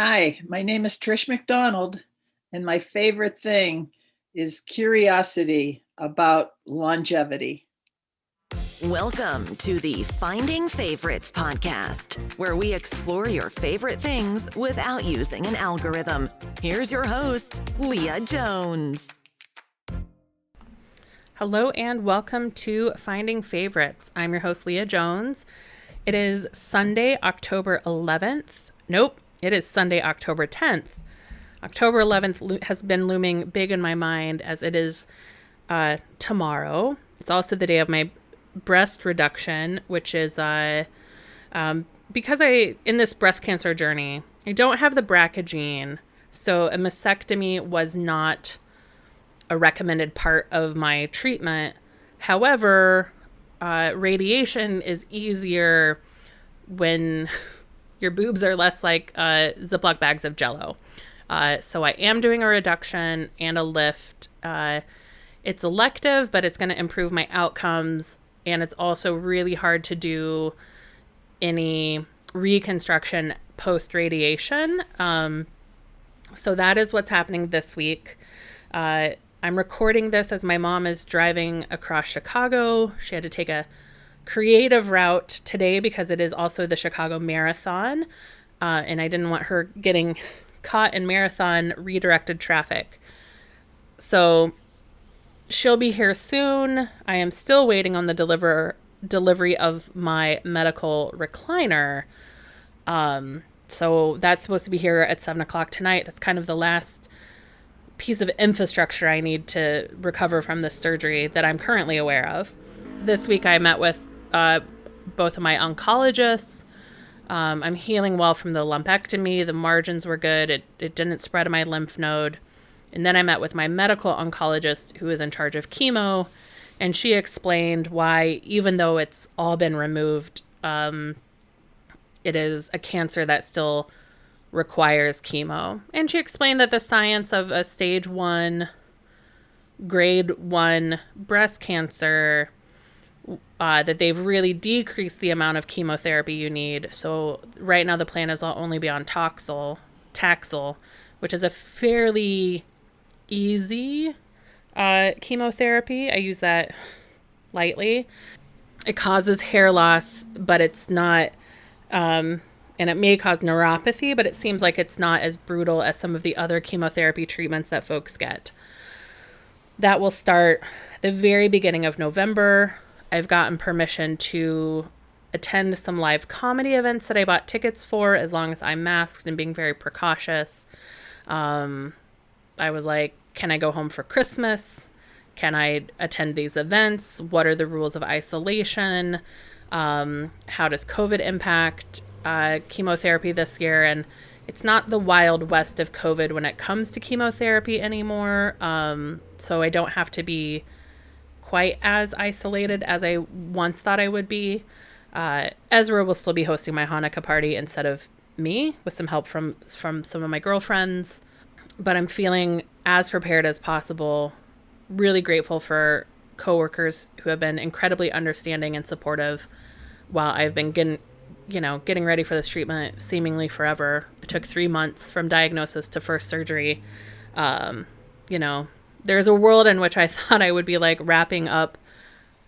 Hi, my name is Trish McDonald, and my favorite thing is curiosity about longevity. Welcome to the Finding Favorites podcast, where we explore your favorite things without using an algorithm. Here's your host, Leah Jones. Hello and welcome to Finding Favorites. I'm your host, Leah Jones. It is Sunday, October 11th. Nope, it is Sunday, October 10th. October 11th has been looming big in my mind as it is tomorrow. It's also the day of my breast reduction, which is because in this breast cancer journey, I don't have the BRCA gene, so a mastectomy was not a recommended part of my treatment. However, radiation is easier when your boobs are less like Ziploc bags of Jell-O. So I am doing a reduction and a lift. It's elective, but it's going to improve my outcomes. And it's also really hard to do any reconstruction post-radiation. So that is what's happening this week. I'm recording this as my mom is driving across Chicago. She had to take a creative route today because it is also the Chicago Marathon. And I didn't want her getting caught in marathon redirected traffic. So she'll be here soon. I am still waiting on the delivery of my medical recliner. So that's supposed to be here at 7 o'clock tonight. That's kind of the last piece of infrastructure I need to recover from this surgery that I'm currently aware of. This week I met with both of my oncologists. I'm healing well from the lumpectomy. The margins were good. It didn't spread to my lymph node. And then I met with my medical oncologist who is in charge of chemo, and she explained why, even though it's all been removed, it is a cancer that still requires chemo. And she explained that the science of a stage 1, grade 1 breast cancer, that they've really decreased the amount of chemotherapy you need. So right now the plan is I'll only be on Taxol, which is a fairly easy chemotherapy. I use that lightly. It causes hair loss, but it's not, and it may cause neuropathy, but it seems like it's not as brutal as some of the other chemotherapy treatments that folks get. That will start the very beginning of November. I've gotten permission to attend some live comedy events that I bought tickets for, as long as I'm masked and being very precautious. I was like, can I go home for Christmas? Can I attend these events? What are the rules of isolation? How does COVID impact chemotherapy this year? And it's not the wild west of COVID when it comes to chemotherapy anymore. So I don't have to be quite as isolated as I once thought I would be. Ezra will still be hosting my Hanukkah party instead of me, with some help from some of my girlfriends. But I'm feeling as prepared as possible. Really grateful for coworkers who have been incredibly understanding and supportive while I've been getting ready for this treatment seemingly forever. It took 3 months from diagnosis to first surgery. There's a world in which I thought I would be like wrapping up.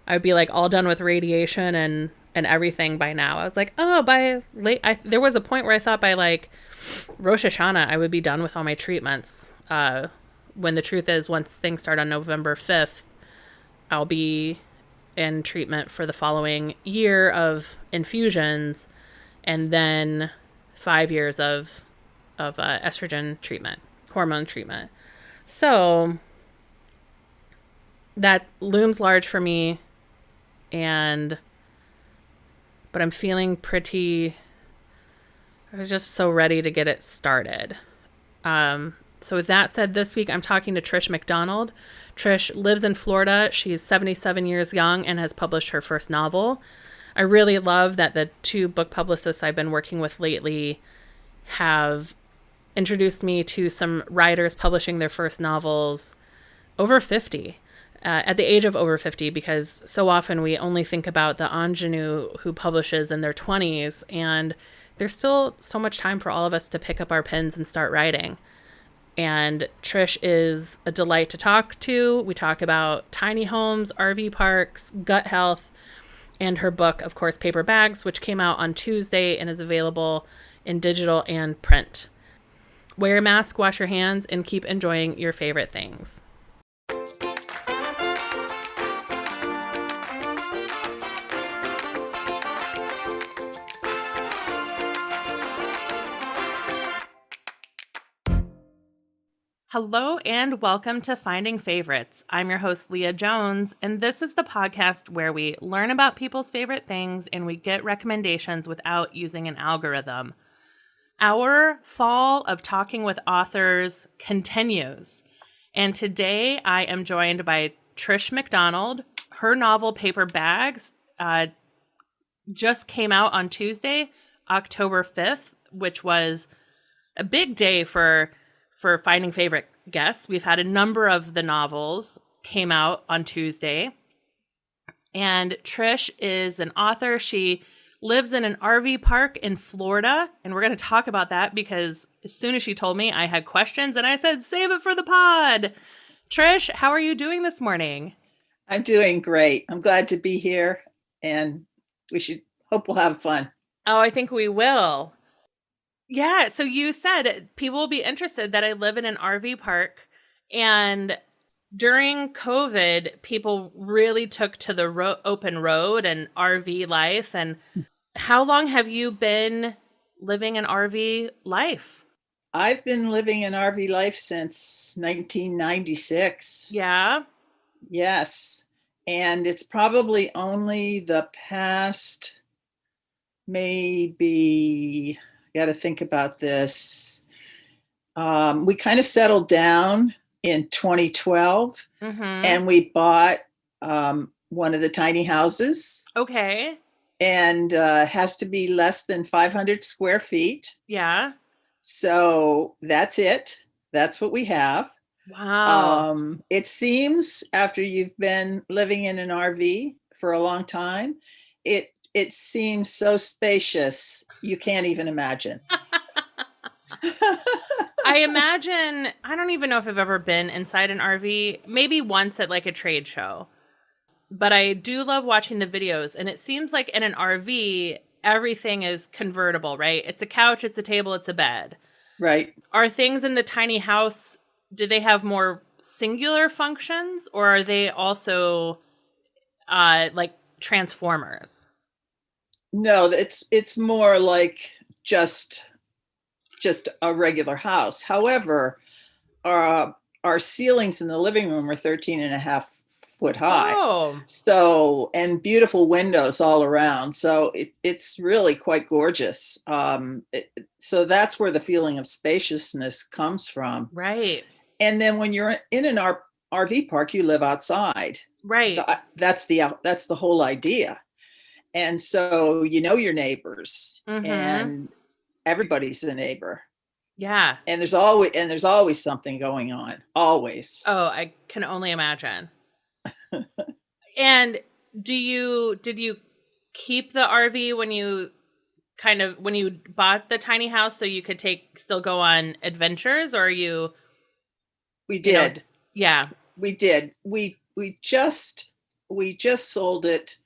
I would be like all done with radiation and everything by now. I was like, there was a point where I thought by like Rosh Hashanah, I would be done with all my treatments. When the truth is, once things start on November 5th, I'll be in treatment for the following year of infusions, and then 5 years of estrogen treatment, hormone treatment. So that looms large for me, but I'm feeling I was just so ready to get it started. So with that said, this week I'm talking to Trish McDonald. Trish lives in Florida. She's 77 years young and has published her first novel. I really love that the 2 book publicists I've been working with lately have introduced me to some writers publishing their first novels over 50. At the age of over 50, because so often we only think about the ingenue who publishes in their 20s, and there's still so much time for all of us to pick up our pens and start writing. And Trish is a delight to talk to. We talk about tiny homes, RV parks, gut health, and her book, of course, Paper Bags, which came out on Tuesday and is available in digital and print. Wear a mask, wash your hands, and keep enjoying your favorite things. Hello and welcome to Finding Favorites. I'm your host, Leah Jones, and this is the podcast where we learn about people's favorite things and we get recommendations without using an algorithm. Our fall of talking with authors continues, and today I am joined by Trish McDonald. Her novel Paper Bags just came out on Tuesday, October 5th, which was a big day for Finding Favorite guests. We've had a number of the novels came out on Tuesday. And Trish is an author. She lives in an RV park in Florida. And we're going to talk about that because as soon as she told me, I had questions and I said, save it for the pod. Trish, how are you doing this morning? I'm doing great. I'm glad to be here, and hope we'll have fun. Oh, I think we will. Yeah, so you said people will be interested that I live in an RV park, and during COVID, people really took to the open road and RV life. And how long have you been living an RV life? I've been living an RV life since 1996. Yeah? Yes. And it's probably only the past, maybe, got to think about this. We kind of settled down in 2012, and we bought one of the tiny houses. Okay. And has to be less than 500 square feet. Yeah. So that's it. That's what we have. Wow. It seems after you've been living in an RV for a long time, it seems so spacious. You can't even imagine. I imagine, I don't even know if I've ever been inside an RV, maybe once at like a trade show. But I do love watching the videos, and it seems like in an RV, everything is convertible, right? It's a couch, it's a table, it's a bed. Right. Are things in the tiny house, do they have more singular functions, or are they also like transformers? No, it's more like just a regular house. However, our ceilings in the living room are 13 and a half foot high. Oh. So, and beautiful windows all around. So it's really quite gorgeous. So that's where the feeling of spaciousness comes from. Right. And then when you're in an RV park, you live outside. Right. That's the whole idea. And so you know your neighbors, and everybody's a neighbor. Yeah. And there's always something going on. Always. Oh, I can only imagine. And did you keep the RV when you bought the tiny house so you could still go on adventures, or We did. Yeah. We did. We just sold it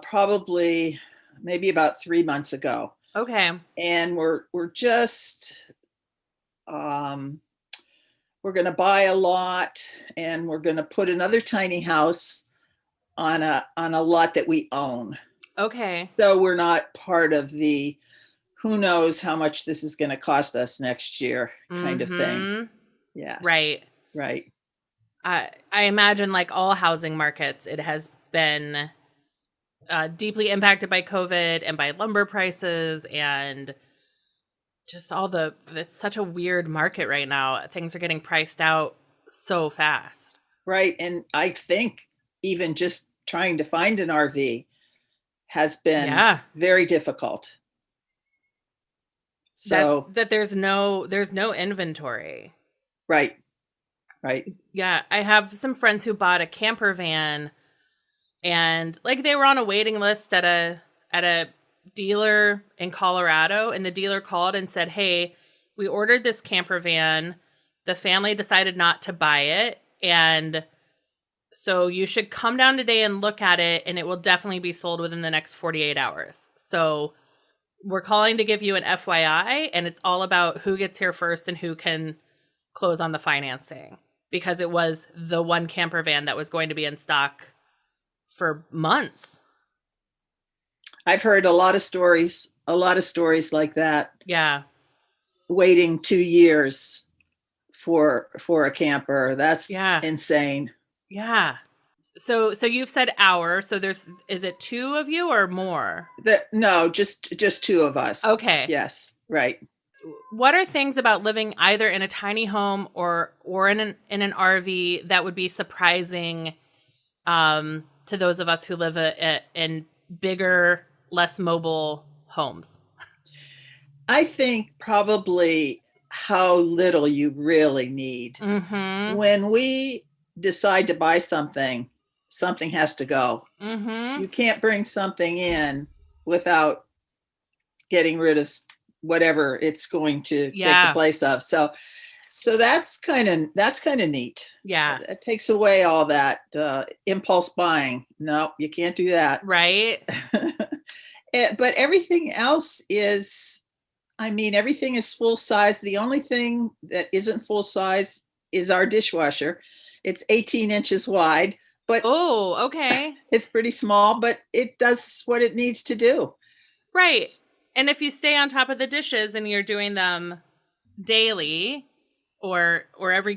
probably maybe about 3 months ago. Okay. And we're just we're going to buy a lot, and we're going to put another tiny house on a lot that we own. Okay. So we're not part of the who knows how much this is going to cost us next year kind of thing. Yes. Right. Right. I imagine, like all housing markets, it has been deeply impacted by COVID and by lumber prices and just it's such a weird market right now. Things are getting priced out so fast. Right. And I think even just trying to find an RV has been very difficult. So there's no inventory. Right. Right. Yeah. I have some friends who bought a camper van, and like they were on a waiting list at a dealer in Colorado, and the dealer called and said, hey, we ordered this camper van. The family decided not to buy it. And so you should come down today and look at it, and it will definitely be sold within the next 48 hours. So we're calling to give you an FYI, and it's all about who gets here first and who can close on the financing, because it was the one camper van that was going to be in stock for months. I've heard a lot of stories like that. Yeah. Waiting 2 years for a camper. That's insane. Yeah. So you've said hour. So is it two of you or more? No, just two of us. Okay. Yes. Right. What are things about living either in a tiny home or in an RV that would be surprising to those of us who live in bigger, less mobile homes? I think probably how little you really need. Mm-hmm. When we decide to buy something has to go. Mm-hmm. You can't bring something in without getting rid of whatever it's going to take the place of. So that's kind of neat. Yeah. It takes away all that impulse buying. No, you can't do that. Right. But everything else is, everything is full size. The only thing that isn't full size is our dishwasher. It's 18 inches wide, but okay. It's pretty small, but it does what it needs to do. Right. And if you stay on top of the dishes and you're doing them daily or every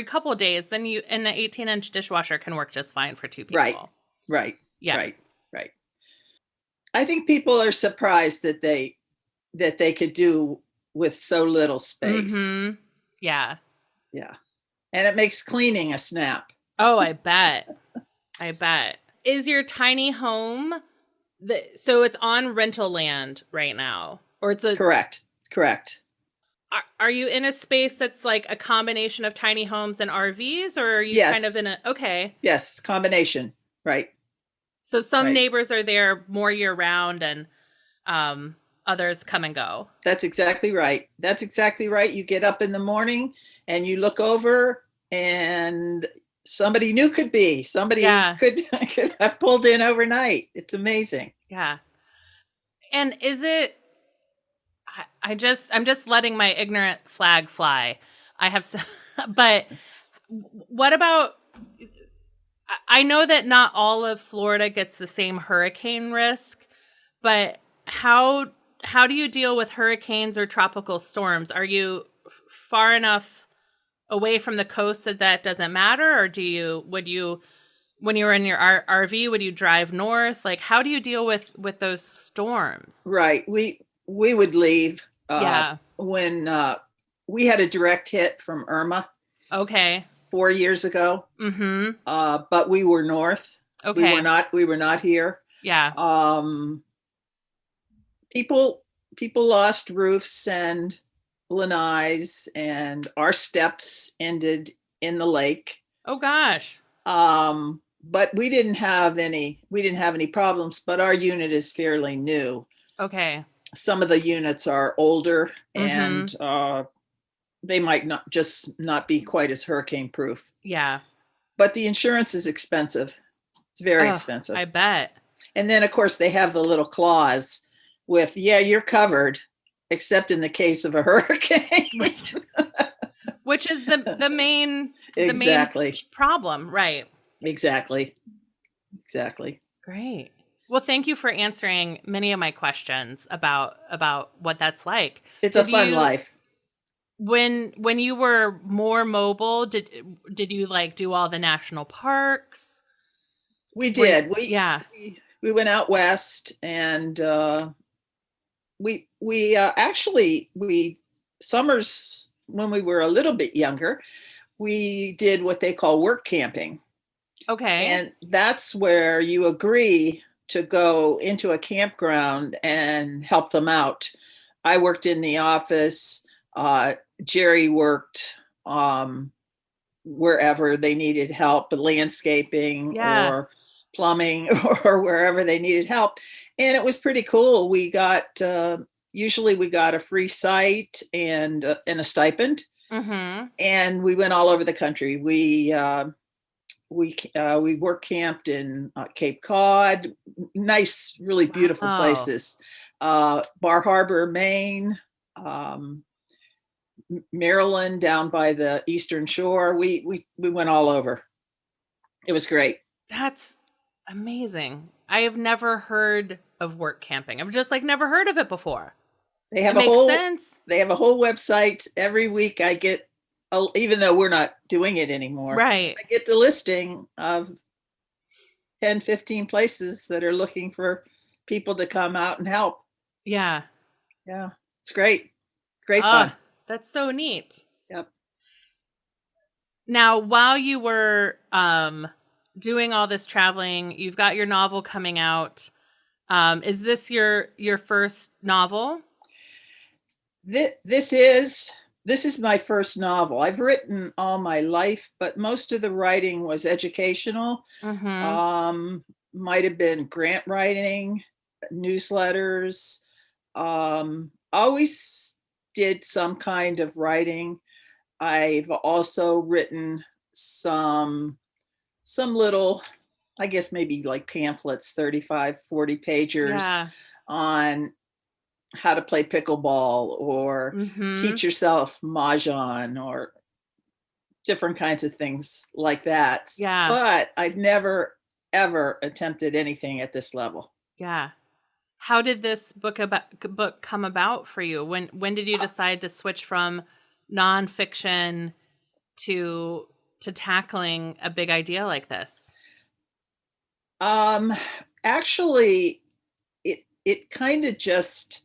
couple of days, then an 18-inch dishwasher can work just fine for two people. Right. Yeah. Right. I think people are surprised that they could do with so little space. Mm-hmm. Yeah. Yeah. And it makes cleaning a snap. Oh, I bet. Is your tiny home, so it's on rental land right now? Or it's Correct. Are you in a space that's like a combination of tiny homes and RVs, or are you kind of in a, okay. Yes, combination. Right. So some neighbors are there more year round and others come and go. That's exactly right. You get up in the morning and you look over and somebody new could have pulled in overnight. It's amazing. Yeah. And is it, I'm just letting my ignorant flag fly. But what about, I know that not all of Florida gets the same hurricane risk, but how do you deal with hurricanes or tropical storms? Are you far enough away from the coast that doesn't matter? Or when you were in your RV, would you drive north? Like, how do you deal with those storms? Right. We would leave when we had a direct hit from Irma. Okay. 4 years ago. Mm-hmm. But we were north. Okay. We were not here. Yeah. People lost roofs and lanais, and our steps ended in the lake. Oh gosh. But we didn't have any problems, but our unit is fairly new. Okay. Some of the units are older, and they might not be quite as hurricane proof. Yeah. But the insurance is expensive. It's very expensive. I bet. And then of course they have the little clause with, you're covered, except in the case of a hurricane. Right. Which is the main problem, right? Exactly. Great. Well, thank you for answering many of my questions about what that's like. It's a fun life. When you were more mobile, did you like do all the national parks? We did. We went out west, and we summers when we were a little bit younger, we did what they call work camping. Okay. And that's where you agree to go into a campground and help them out. I worked in the office. Jerry worked wherever they needed help, landscaping or plumbing or wherever they needed help. And it was pretty cool. We got, usually we got a free site and a stipend. Mm-hmm. And we went all over the country. We work camped in Cape Cod, nice, really beautiful places. Bar Harbor, Maine, Maryland, down by the Eastern Shore. We went all over. It was great. That's amazing. I have never heard of work camping. I've just never heard of it before. They have sense. They have a whole website. Every week I get, even though we're not doing it anymore, right? I get the listing of 10, 15 places that are looking for people to come out and help. Yeah. Yeah. It's great. Great fun. That's so neat. Yep. Now, while you were doing all this traveling, you've got your novel coming out. Is this your first novel? This is my first novel. I've written all my life, but most of the writing was educational. Mm-hmm. Might have been grant writing, newsletters. Always did some kind of writing. I've also written some little, I guess maybe like pamphlets, 35, 40 pagers on how to play pickleball or teach yourself mahjong or different kinds of things like that. Yeah. But I've never, ever attempted anything at this level. Yeah. How did this book come about for you? When did you decide to switch from nonfiction to tackling a big idea like this? Actually, it kind of just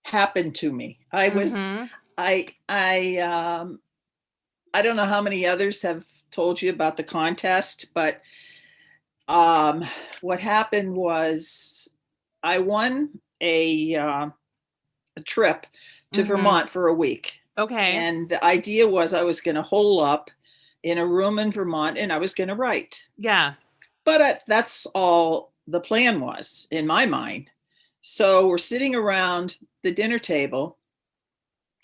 happened to me. I was, I don't know how many others have told you about the contest, but what happened was I won a trip to Vermont for a week. Okay. And the idea was I was going to hole up in a room in Vermont and I was going to write. Yeah. But that's all the plan was in my mind. So we're sitting around the dinner table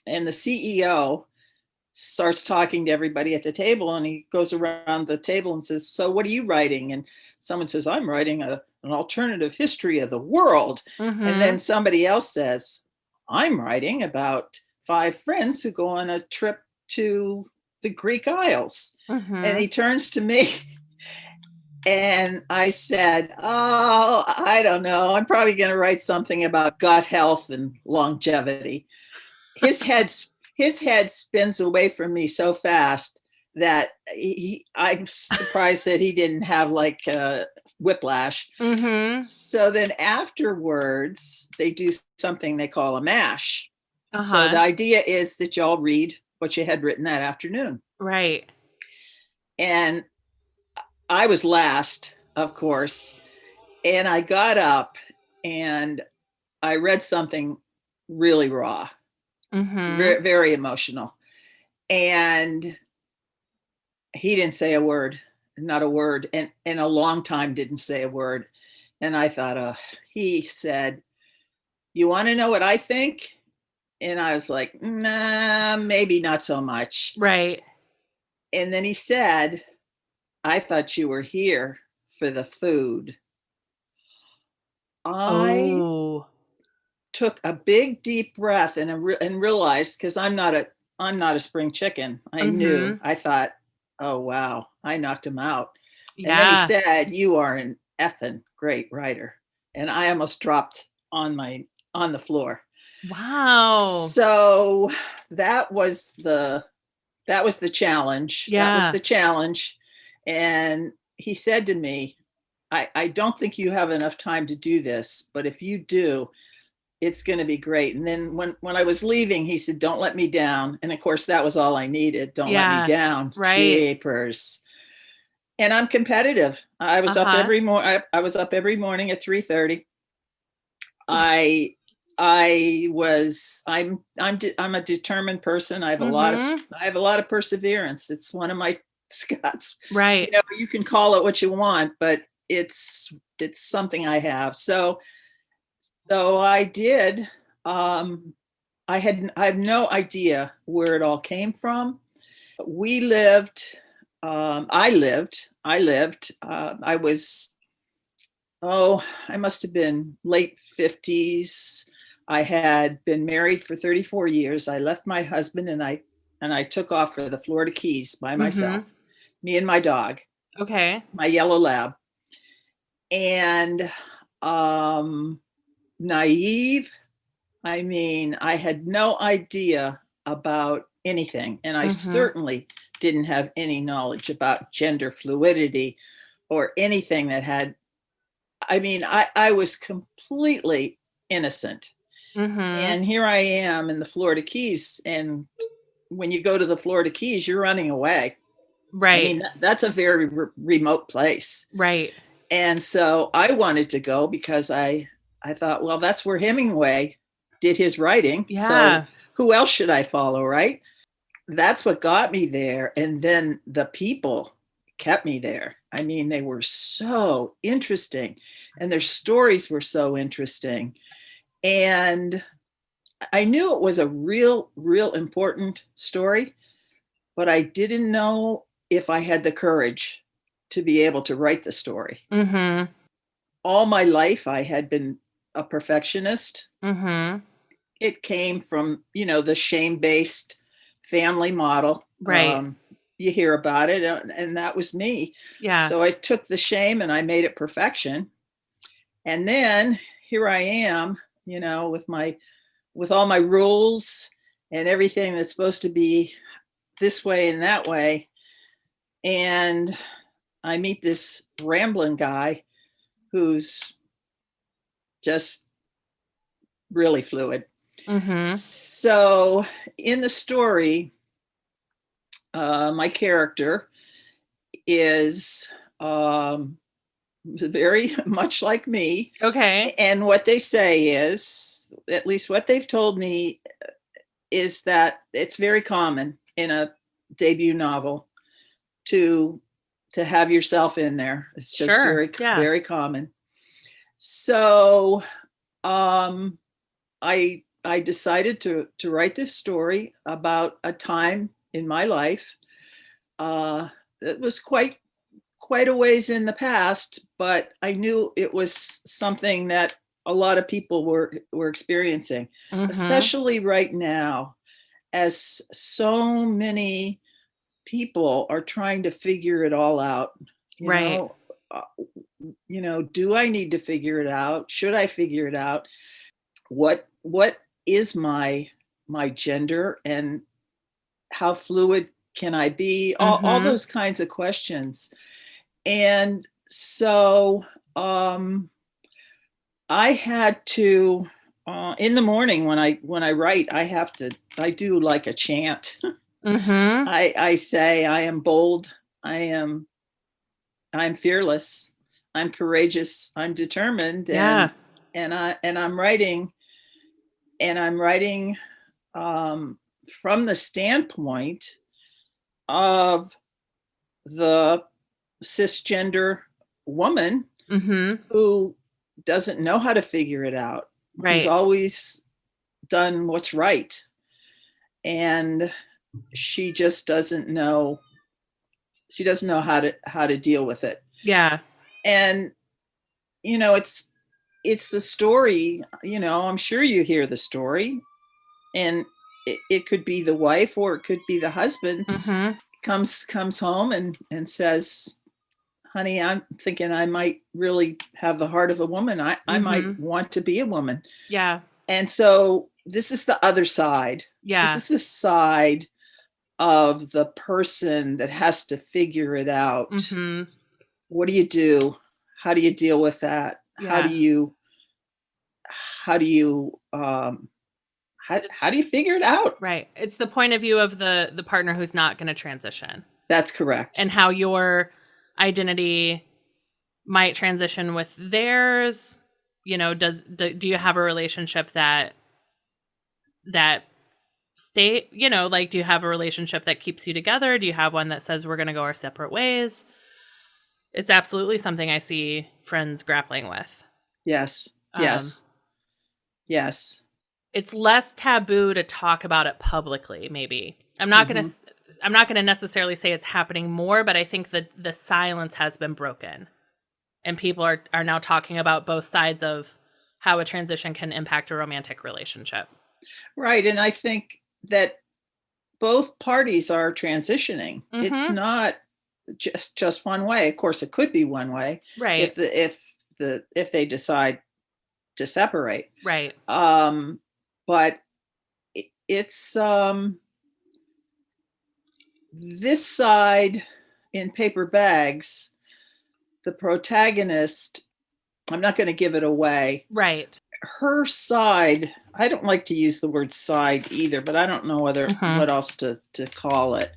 and the CEO starts talking to everybody at the table and he goes around the table and says, "So what are you writing?" And someone says, "I'm writing an alternative history of the world." And then somebody else says, "I'm writing about 5 friends who go on a trip to the Greek Isles." And he turns to me and I said, "Oh, I don't know. I'm probably going to write something about gut health and longevity." His head spins away from me so fast that I'm surprised that he didn't have like whiplash. So then afterwards, they do something they call a mash. So the idea is that y'all read what you had written that afternoon. Right. And I was last, of course. And I got up and I read something really raw, very, very emotional. And he didn't say a word, not a word. And in a long time didn't say a word. And I thought, he said, "You want to know what I think?" And I was like, "Nah, maybe not so much." Right. And then he said, "I thought you were here for the food." I took a big deep breath and realized, because I'm not a spring chicken. I knew. I thought, "Oh wow, I knocked him out." Yeah. And then he said, "You are an effing great writer." And I almost dropped on the floor. Wow. So that was the challenge. Yeah. That was the challenge. And he said to me, I don't think you have enough time to do this, but if you do, it's going to be great." And then when I was leaving, he said, "Don't let me down." And of course, that was all I needed. Don't let me down. Right. Jeepers. And I'm competitive. I was up every morning. I was up every morning at 3:30. I'm a determined person. I have a lot of perseverance. It's one of my Scots. Right. You can call it what you want, but it's something I have. So I did. I have no idea where it all came from. We lived. I lived. I was, I must have been late 50s. I had been married for 34 years. I left my husband and I took off for the Florida Keys by myself, me and my dog, Okay. my yellow lab. And naive. I mean, I had no idea about anything. And I certainly didn't have any knowledge about gender fluidity or anything that had, I mean, I was completely innocent. And here I am in the Florida Keys. And when you go to the Florida Keys, you're running away. Right. I mean, that's a very remote place. Right. And so I wanted to go because I thought, well, that's where Hemingway did his writing. Yeah. So who else should I follow, right? That's what got me there. And then the people kept me there. I mean, they were so interesting and their stories were so interesting. And I knew it was a real important story, but I didn't know if I had the courage to be able to write the story. All my life, I had been a perfectionist. It came from, the shame-based family model. Right. You hear about it, and that was me. Yeah. So I took the shame and I made it perfection. And then here I am, with all my rules and everything that's supposed to be this way and that way. And I meet this rambling guy who's just really fluid. So in the story, my character is very much like me. Okay. And what they say is, at least what they've told me, is that it's very common in a debut novel to have yourself in there. It's just very common. So I decided to write this story about a time in my life. It was quite a ways in the past, but I knew it was something that a lot of people were experiencing, especially right now, as so many people are trying to figure it all out. Do I need to figure it out? Should I figure it out? What is my gender, and how fluid can I be? All those kinds of questions. And so I had to, in the morning when I write, I do like a chant. I say, I am bold, I'm fearless, I'm courageous, I'm determined. And I'm writing from the standpoint of the cisgender woman who doesn't know how to figure it out, who's always done what's right, and she just doesn't know. She doesn't know how to deal with it. Yeah. And it's the story. I'm sure you hear the story, and it could be the wife or it could be the husband comes home and says, honey, I'm thinking I might really have the heart of a woman. I might want to be a woman. Yeah. And so this is the other side. Yeah. This is the side of the person that has to figure it out. What do you do? How do you deal with that? Yeah. How do you figure it out? Right. It's the point of view of the partner who's not going to transition. That's correct. And how your identity might transition with theirs. Do you have a relationship that stay, do you have a relationship that keeps you together? Do you have one that says we're going to go our separate ways? It's absolutely something I see friends grappling with. Yes. Um, Yes. Yes. It's less taboo to talk about it publicly, maybe. I'm Mhm. not gonna necessarily say it's happening more, but I think that the silence has been broken. And people are now talking about both sides of how a transition can impact a romantic relationship. Right. And I think that both parties are transitioning. It's Mm-hmm. not just one way. Of course, it could be one way Right. if they decide to separate. Right. But it's this side in Paper Bags, the protagonist. I'm not going to give it away. Right. Her side, I don't like to use the word side either, but I don't know Mm-hmm. what else to call it.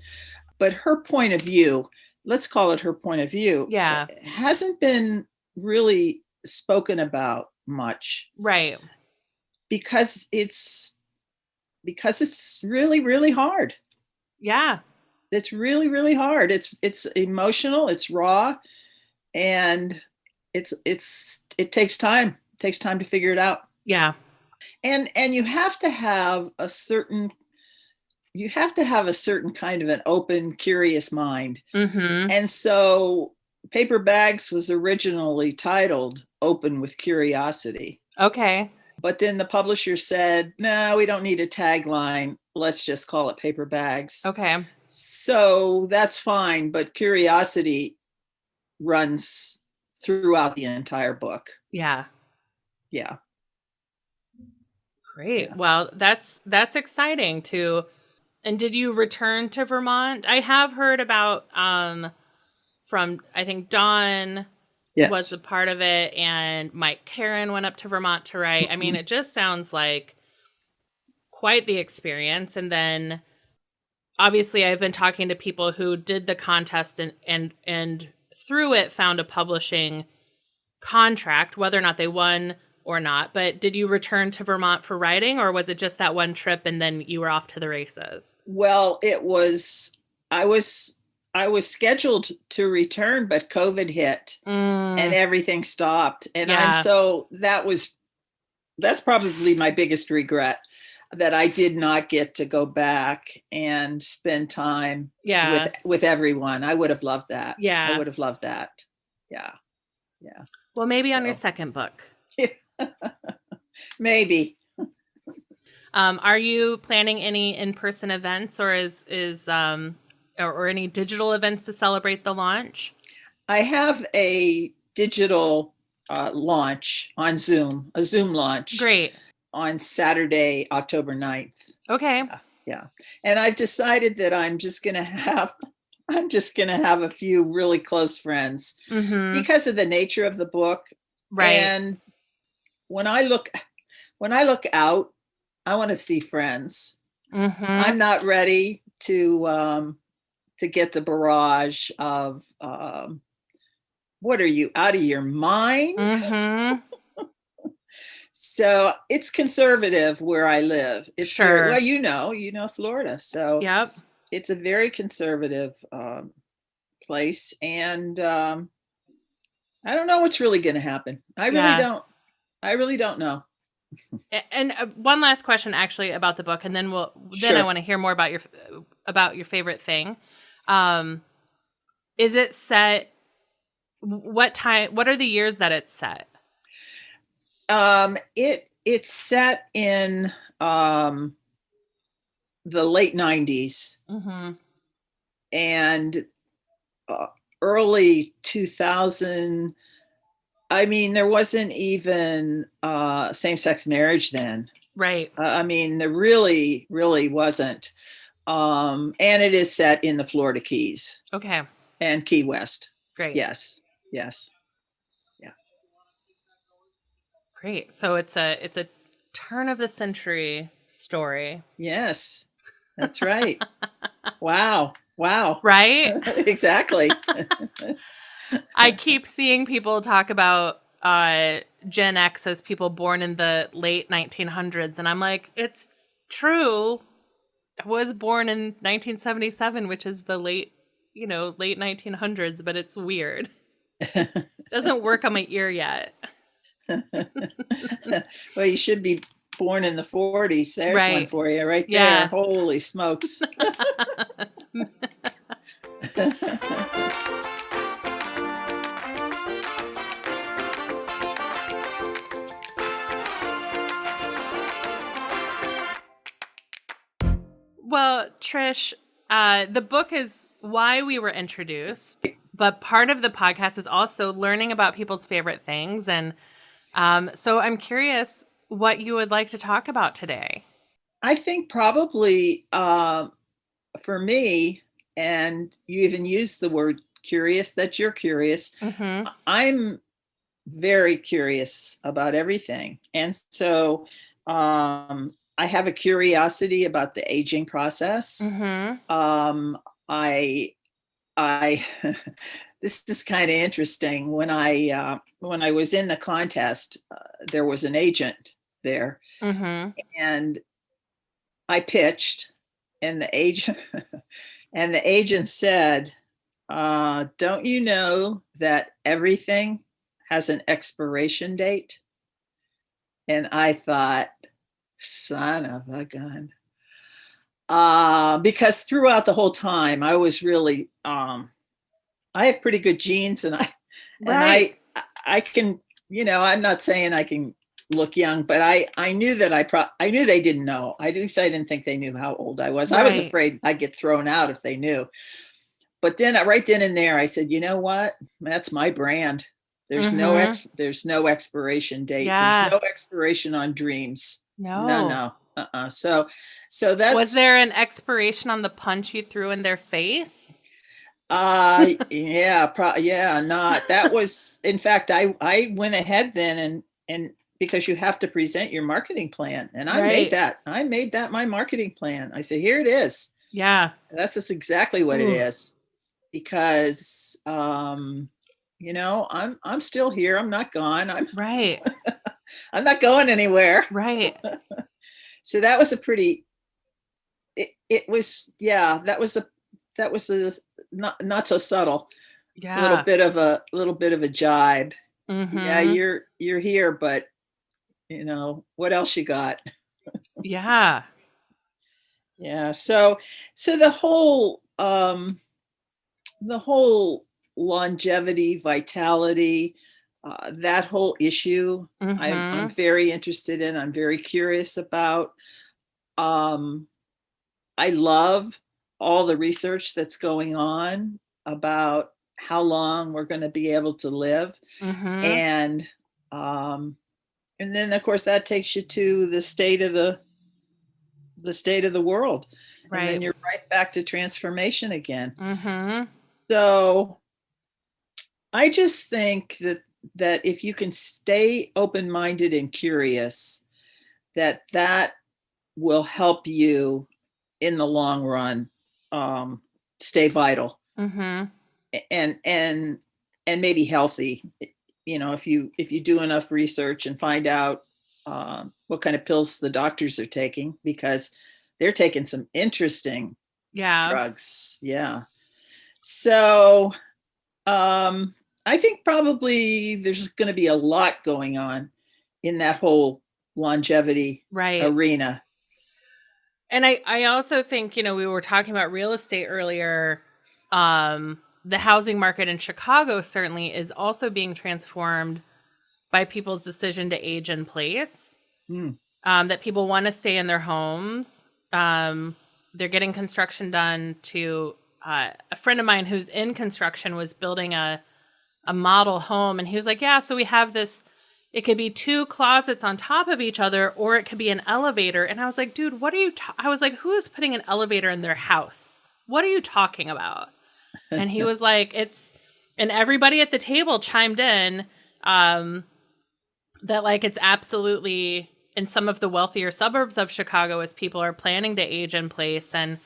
But her point of view, let's call it her point of view, Yeah. hasn't been really spoken about much Right. because it's really, really hard. Yeah. It's really, really hard. It's emotional, it's raw, and it takes time. It takes time to figure it out. Yeah. And you have to have a certain kind of an open, curious mind. Mm-hmm. And so Paper Bags was originally titled Open with Curiosity. Okay. But then the publisher said, no, we don't need a tagline. Let's just call it Paper Bags. Okay. So that's fine. But curiosity runs throughout the entire book. Yeah. Yeah. Great. Yeah. Well, that's exciting too. And did you return to Vermont? I have heard about from I think Dawn was Yes. a part of it, and Mike Karen went up to Vermont to write. I mean, it just sounds like quite the experience. And then obviously I've been talking to people who did the contest and through it found a publishing contract, whether or not they won or not. But did you return to Vermont for writing, or was it just that one trip and then you were off to the races? Well, I was scheduled to return, but COVID hit and everything stopped. And Yeah. that's probably my biggest regret, that I did not get to go back and spend time Yeah. with everyone. I would have loved that. Yeah. I would have loved that. Yeah. Yeah. Well, maybe on your So second book. maybe. Are you planning any in-person events, or or any digital events to celebrate the launch? I have a digital launch on Zoom, a Zoom launch. Great. On Saturday, October 9th. Okay. Yeah. And I've decided that I'm just going to have a few really close friends because of the nature of the book. Right. And when I look out, I want to see friends. I'm not ready to get the barrage of what are you, out of your mind? So it's conservative where I live. It's sure. Well, you know Florida. So yep. It's a very conservative place. And I don't know what's really going to happen. I really don't know. And one last question actually about the book, and then Sure. I want to hear more about your favorite thing. Is it set, what are the years that it's set? It's set in the late 90s and early 2000. I mean, there wasn't even same-sex marriage then. Right. I mean, there really, really wasn't. And it is set in the Florida Keys. Okay. And Key West. Great. Yes. Great. So it's a turn of the century story. Yes, that's right. Wow. Right? Exactly. I keep seeing people talk about Gen X as people born in the late 1900s. And I'm like, it's true. I was born in 1977, which is the late 1900s, but it's weird. Doesn't work on my ear yet. Well, you should be born in the 40s. There's one Right. for you right there. Yeah. Holy smokes. Well, Trish, the book is why we were introduced, but part of the podcast is also learning about people's favorite things. And so I'm curious what you would like to talk about today. I think probably for me, and you even used the word curious, that you're curious. Mm-hmm. I'm very curious about everything. And so I have a curiosity about the aging process. Mm-hmm. I this is kind of interesting. When I was in the contest, there was an agent there, Mm-hmm. and I pitched, and the agent and the agent said, "Don't you know that everything has an expiration date?" And I thought, son of a gun. Because throughout the whole time, I was really, I have pretty good genes, and Right. I can, I'm not saying I can look young, but I knew that I knew they didn't know. At least I didn't think they knew how old I was. I was Right. afraid I'd get thrown out if they knew. But then right then and there, I said, you know what? That's my brand. Mm-hmm. There's no expiration date. There's Yeah. no expiration on dreams. No, No. no. So Was there an that's expiration on the punch you threw in their face? yeah, yeah, not that was, in fact, I went ahead then, and because you have to present your marketing plan, and Right. I made that my marketing plan. I said, here it is. Yeah. That's just exactly what it Ooh. is. Because I'm still here. I'm not gone. Right. I'm not going anywhere. Right. So that was a pretty it was, yeah, that was a not so subtle, Yeah. little bit of a jibe. Yeah, Mm-hmm. you're here, but what else you got? Yeah. Yeah, so the whole longevity, vitality, that whole issue, I'm Mm-hmm. very interested in. I'm very curious about. Um, I love all the research that's going on about how long we're going to be able to live, Mm-hmm. and um, and then of course that takes you to the state of the world, and then Right. you're right back to transformation again. Mm-hmm. So I just think that if you can stay open-minded and curious, that will help you in the long run, stay vital, Mm-hmm. and maybe healthy. If you do enough research and find out what kind of pills the doctors are taking, because they're taking some interesting Yeah. drugs. Yeah. So I think probably there's going to be a lot going on in that whole longevity Right. arena. And I also think, we were talking about real estate earlier. The housing market in Chicago certainly is also being transformed by people's decision to age in place. Hmm. That people want to stay in their homes. They're getting construction done to a friend of mine who's in construction was building a model home, and he was like, yeah, so we have this, it could be two closets on top of each other, or it could be an elevator. And I was like, dude, what are you I was like, who is putting an elevator in their house? What are you talking about? And he was like, and everybody at the table chimed in, that like it's absolutely in some of the wealthier suburbs of Chicago, as people are planning to age in place and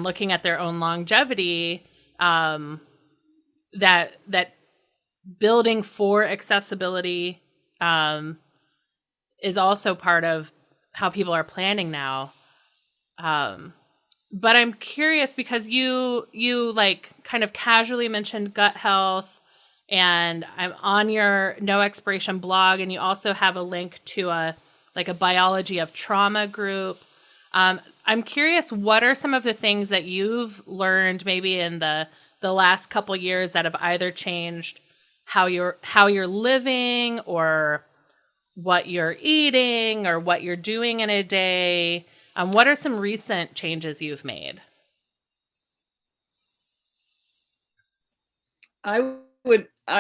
looking at their own longevity, that building for accessibility is also part of how people are planning now. But I'm curious because you like kind of casually mentioned gut health and I'm on your No Expiration blog, and you also have a link to a biology of trauma group. I'm curious, what are some of the things that you've learned maybe in the last couple years that have either changed how you're living, or what you're eating, or what you're doing in a day? What are some recent changes you've made? I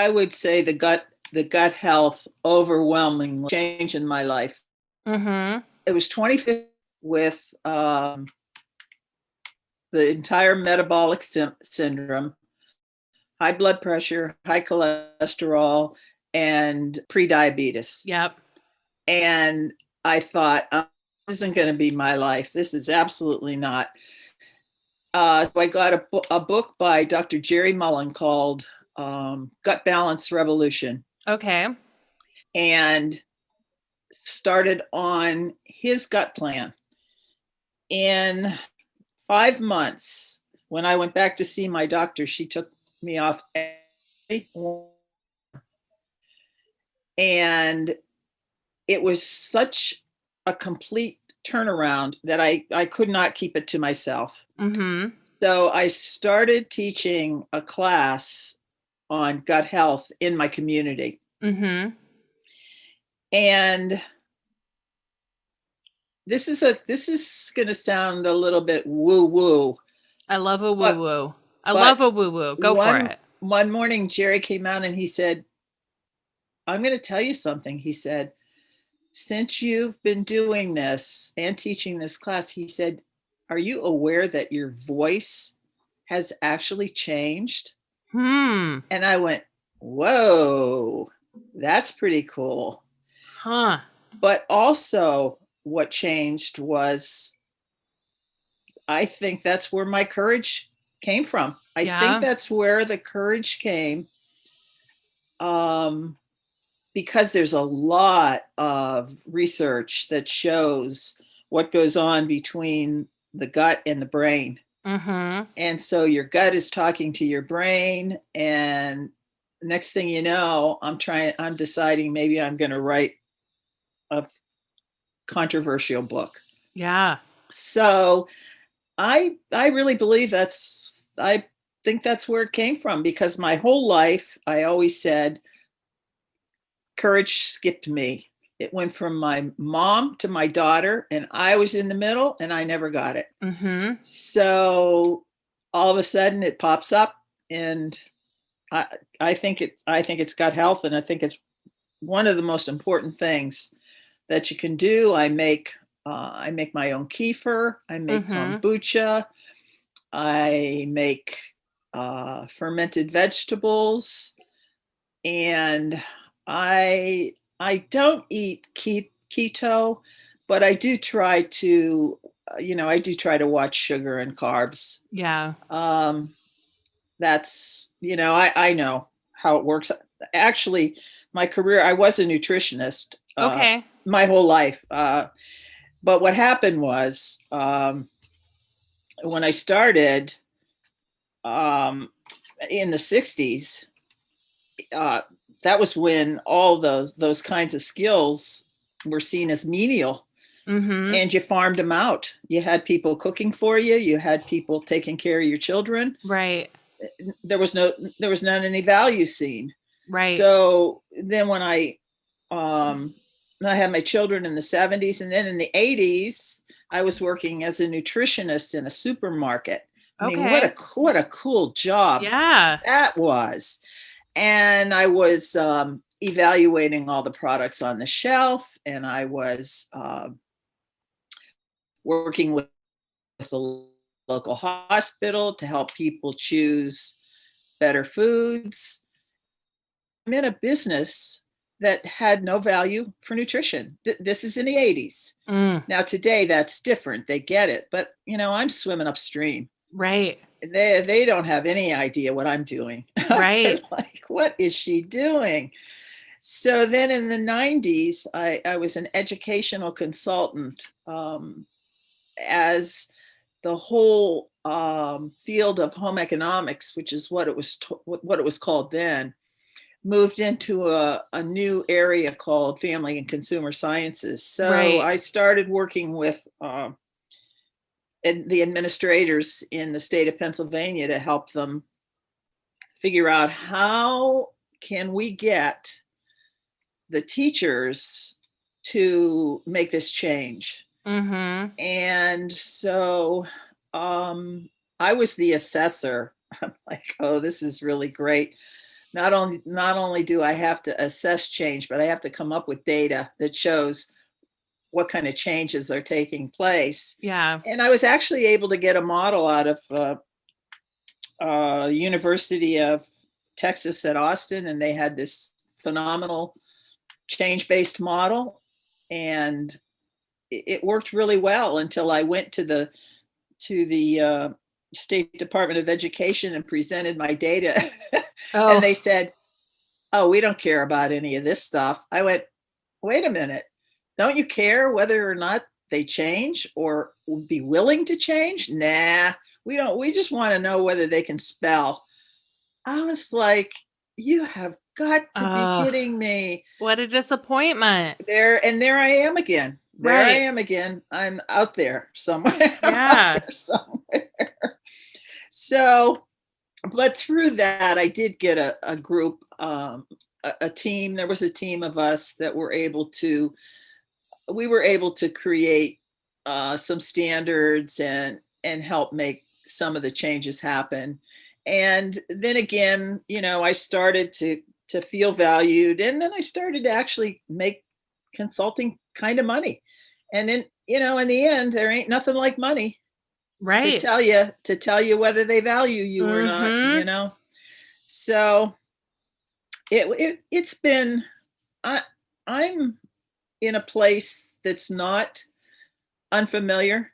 would say the gut health overwhelmingly changed in my life. Mm-hmm. It was 2015 with the entire metabolic syndrome, high blood pressure, high cholesterol, and prediabetes. Yep. And I thought, this isn't going to be my life. This is absolutely not. So I got a book by Dr. Jerry Mullen called Gut Balance Revolution, Okay. and started on his gut plan. In 5 months, when I went back to see my doctor, she took me off and it was such a complete turnaround that I could not keep it to myself. Mm-hmm. So I started teaching a class on gut health in my community. Mm-hmm. And this is going to sound a little bit woo-woo. I love a But, woo-woo. I but love a woo-woo. Go for it. One morning, Jerry came out and he said, I'm going to tell you something. He said, since you've been doing this and teaching this class, he said, are you aware that your voice has actually changed? Hmm. And I went, whoa, that's pretty cool. Huh. But also, what changed was, I think that's where my courage came from. I think that's where the courage came, because there's a lot of research that shows what goes on between the gut and the brain. Mm-hmm. And so your gut is talking to your brain, and next thing you know, I'm deciding maybe I'm going to write a controversial book. Yeah. So I really believe I think that's where it came from, because my whole life I always said courage skipped me. It went from my mom to my daughter, and I was in the middle and I never got it. Mm-hmm. So all of a sudden it pops up, and I think it's gut health, and I think it's one of the most important things that you can do. I make my own kefir. I make kombucha. I make fermented vegetables, and I don't eat keto, but I do try to, watch sugar and carbs. Yeah. That's, I know how it works. Actually, my career, I was a nutritionist. Okay. My whole life. But what happened was, when I started in the 60s, that was when all those kinds of skills were seen as menial. Mm-hmm. And you farmed them out. You had people cooking for you. You had people taking care of your children. Right. There was not any value seen. Right. So then when I had my children in the 70s, and then in the 80s, I was working as a nutritionist in a supermarket. I mean, what a cool job. Yeah. That was. And I was evaluating all the products on the shelf, and I was working with the local hospital to help people choose better foods. I'm in a business that had no value for nutrition. This is in the 80s. Now today that's different. They get it, but I'm swimming upstream. Right. They don't have any idea what I'm doing. Right. Like, what is she doing? So then in the 90s, I was an educational consultant, as the whole field of home economics, which is what it was called then, moved into a new area called Family and Consumer Sciences. So Right. I started working with the administrators in the state of Pennsylvania to help them figure out how can we get the teachers to make this change. Mm-hmm. And so I was the assessor. I'm like, oh, this is really great. Not only do I have to assess change, but I have to come up with data that shows what kind of changes are taking place. Yeah. And I was actually able to get a model out of University of Texas at Austin, and they had this phenomenal change-based model, and it worked really well until I went to the State Department of Education and presented my data. Oh. And they said, oh, we don't care about any of this stuff. I went, wait a minute, don't you care whether or not they change or would be willing to change? Nah, we don't. We just want to know whether they can spell. I was like, you have got to be kidding me. What a disappointment. There I am again. There I am again. I'm out there somewhere. Yeah. So, but through that, I did get a group, a team. There was a team of us that were able to create some standards and help make some of the changes happen. And then again, I started to feel valued, and then I started to actually make consulting kind of money. And then, in the end, there ain't nothing like money, right, to tell you whether they value you or not, So it's been, I'm in a place that's not unfamiliar,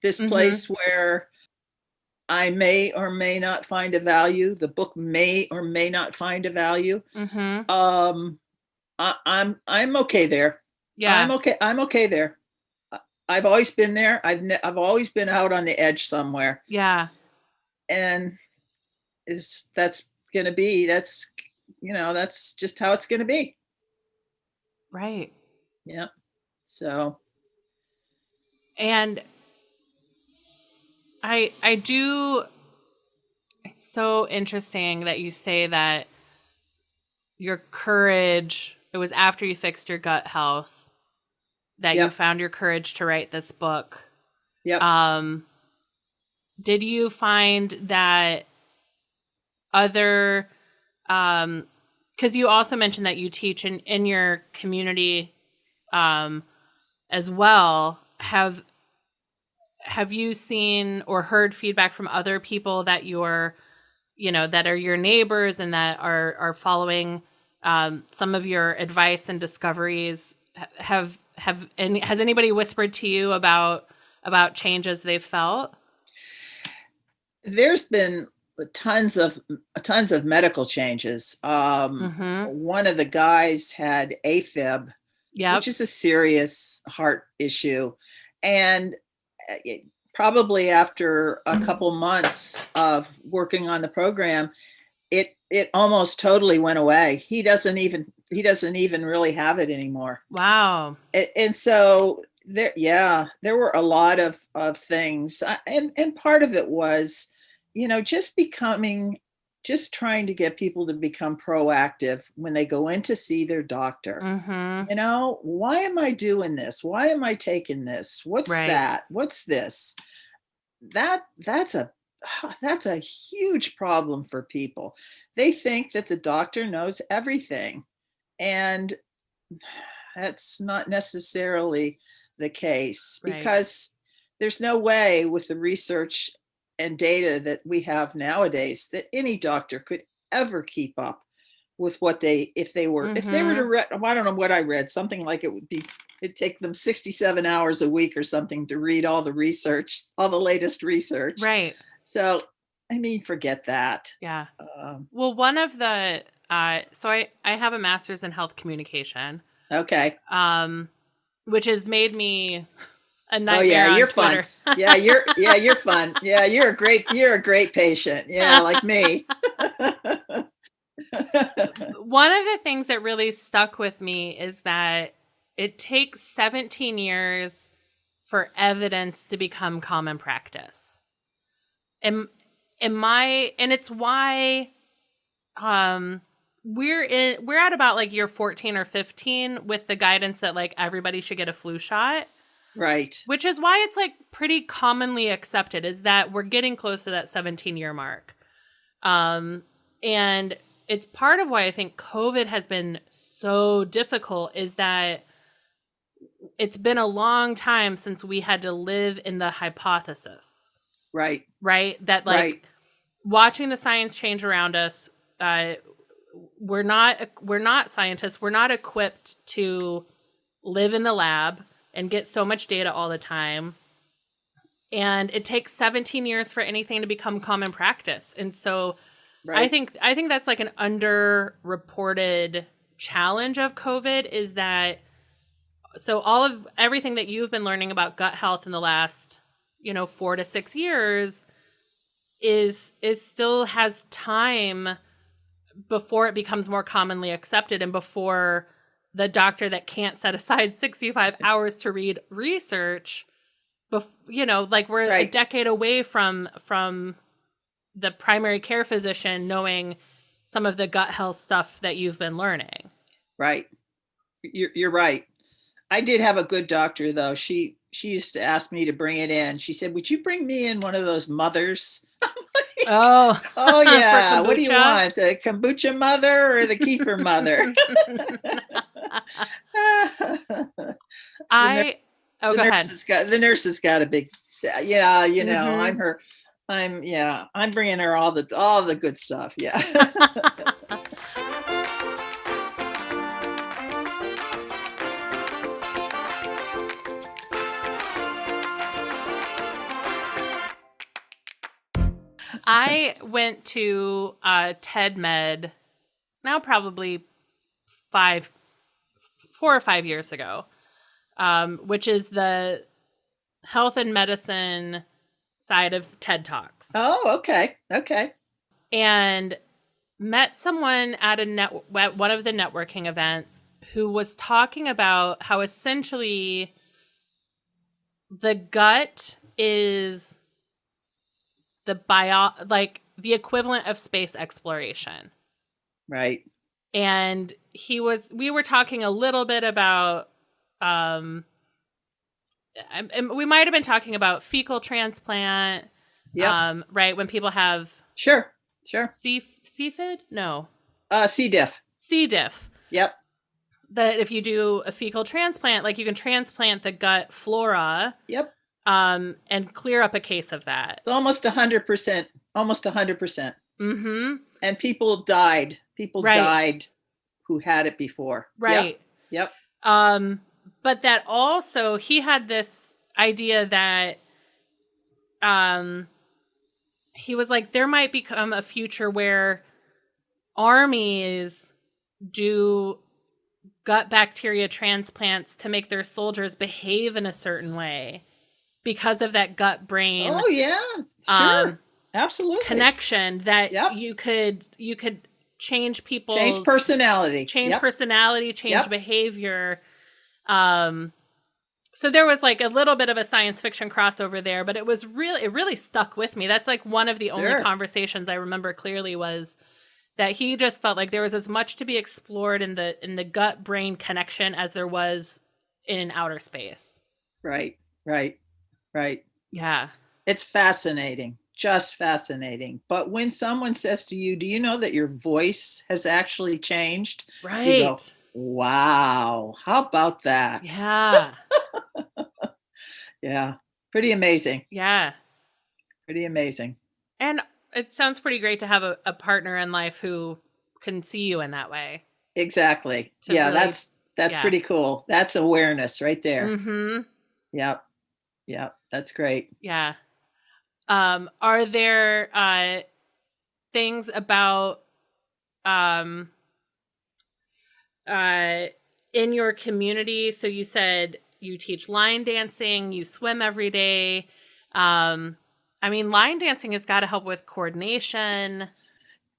this place where I may or may not find a value. The book may or may not find a value. I'm okay there. Yeah, I'm okay there. I've always been there. I've always been out on the edge somewhere. Yeah, and that's just how it's gonna be. Right. Yeah. So. And I do, it's so interesting that you say that your courage, it was after you fixed your gut health that you found your courage to write this book. Yep. Did you find that other, because you also mentioned that you teach in your community as well, have you seen or heard feedback from other people that that are your neighbors and that are following some of your advice and discoveries? Has anybody whispered to you about changes they've felt? There's been tons of medical changes. One of the guys had AFib, which is a serious heart issue, and probably after a couple months of working on the program, it almost totally went away. He doesn't even really have it anymore. Wow. And so there were a lot of things, and part of it was, just trying to get people to become proactive when they go in to see their doctor. Why am I doing this? Why am I taking this? What's that? What's this? That's a huge problem for people. They think that the doctor knows everything, and that's not necessarily the case, because there's no way with the research and data that we have nowadays that any doctor could ever keep up with what if they were to read, I don't know what I read, something like it'd take them 67 hours a week or something to read all the research, all the latest research. Right. So, forget that. Yeah. Well, one of the, so I have a master's in health communication. Okay. Which has made me a nightmare on you're Twitter. Fun. You're fun. Yeah, you're a great patient. Yeah, like me. One of the things that really stuck with me is that it takes 17 years for evidence to become common practice. And it's why we're at about like year 14 or 15 with the guidance that like everybody should get a flu shot. Right. Which is why it's like pretty commonly accepted, is that we're getting close to that 17-year mark. And it's part of why I think COVID has been so difficult, is that it's been a long time since we had to live in the hypothesis. Right. Right? That like watching the science change around us, we're not scientists. We're not equipped to live in the lab and get so much data all the time. And it takes 17 years for anything to become common practice. And so I think that's like an underreported challenge of COVID, is that so everything that you've been learning about gut health in the last, 4 to 6 years is still has time before it becomes more commonly accepted, and before the doctor that can't set aside 65 hours to read research, like we're a decade away from the primary care physician knowing some of the gut health stuff that you've been learning. Right. You're right. I did have a good doctor though. She used to ask me to bring it in. She said, "Would you bring me in one of those mothers?" Oh yeah. What do you want? The kombucha mother or the kefir mother? The nurse has got a big, I'm bringing her all the good stuff. Yeah. I went to TED Med now probably 4 or 5 years ago, which is the health and medicine side of TED Talks. Oh, okay. Okay. And met someone at one of the networking events who was talking about how essentially the gut is the equivalent of space exploration. Right. And we were talking a little bit about, and we might've been talking about fecal transplant. Yeah. Right. When people have. Sure. CFID? No. C. diff. C. diff. Yep. That if you do a fecal transplant, like you can transplant the gut flora. Yep. And clear up a case of that. It's almost 100%. Almost 100%. Mm-hmm. And people died. Died who had it before. Right. Yep. But that also, he had this idea that, he was like, there might become a future where armies do gut bacteria transplants to make their soldiers behave in a certain way, because of that gut brain. Oh yeah, sure, absolutely connection that you could change people's personality, change behavior. So there was like a little bit of a science fiction crossover there, but it really stuck with me. That's like one of the only conversations I remember clearly, was that he just felt like there was as much to be explored in the gut brain connection as there was in outer space. Right. Yeah. It's fascinating. Just fascinating. But when someone says to you, "Do you know that your voice has actually changed?" Right. You go, "Wow. How about that?" Yeah. Yeah. Pretty amazing. Yeah. Pretty amazing. And it sounds pretty great to have a partner in life who can see you in that way. Exactly. Yeah. Really, that's pretty cool. That's awareness right there. Mm-hmm. Yep. That's great. Yeah. Are there things about in your community? So you said you teach line dancing, you swim every day. Line dancing has got to help with coordination.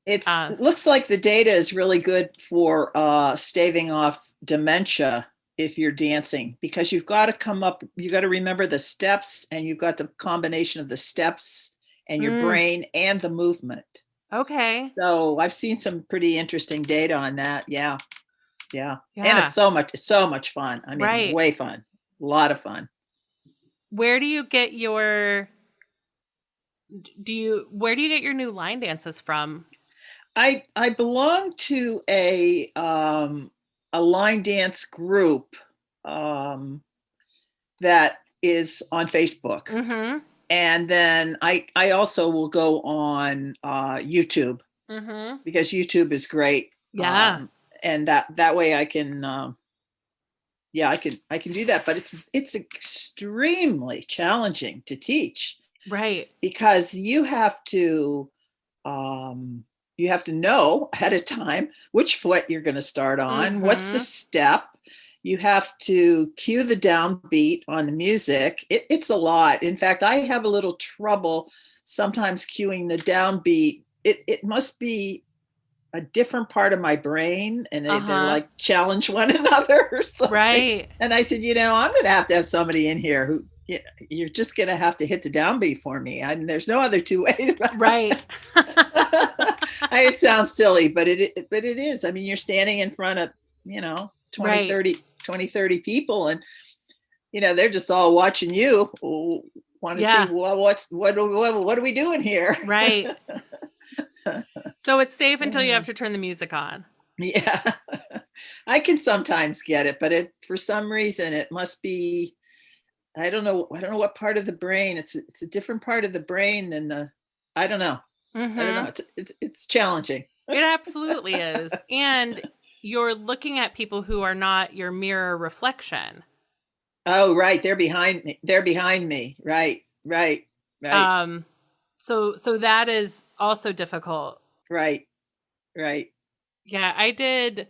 It looks like the data is really good for staving off dementia if you're dancing, because you've got to remember the steps, and you've got the combination of the steps and your brain and the movement. Okay. So I've seen some pretty interesting data on that. Yeah. And it's so much fun. I mean, way fun. A lot of fun. Where do you get your new line dances from? I belong to a line dance group that is on Facebook. Mm-hmm. And then I also will go on YouTube, because YouTube is great. Yeah. And that way I can I can do that, but it's extremely challenging to teach. Right. Because you have to know ahead of time which foot you're going to start on, what's the step. You have to cue the downbeat on the music. It's a lot. In fact, I have a little trouble sometimes cueing the downbeat. It must be a different part of my brain, and they're like challenge one another. Right. And I said, I'm going to have somebody in here who, you're just going to have to hit the downbeat for me. There's no other two ways. Right. It sounds silly, but it is. I mean, you're standing in front of, 20, 30 people, and, they're just all watching you, want to see, well, what are we doing here? Right. So it's safe until you have to turn the music on. Yeah. I can sometimes get it, but for some reason it must be, I don't know what part of the brain. It's a different part of the brain than I don't know. I don't know. It's challenging. It absolutely is. And you're looking at people who are not your mirror reflection. Oh, right. They're behind me. Right. So that is also difficult. Right. Yeah, I did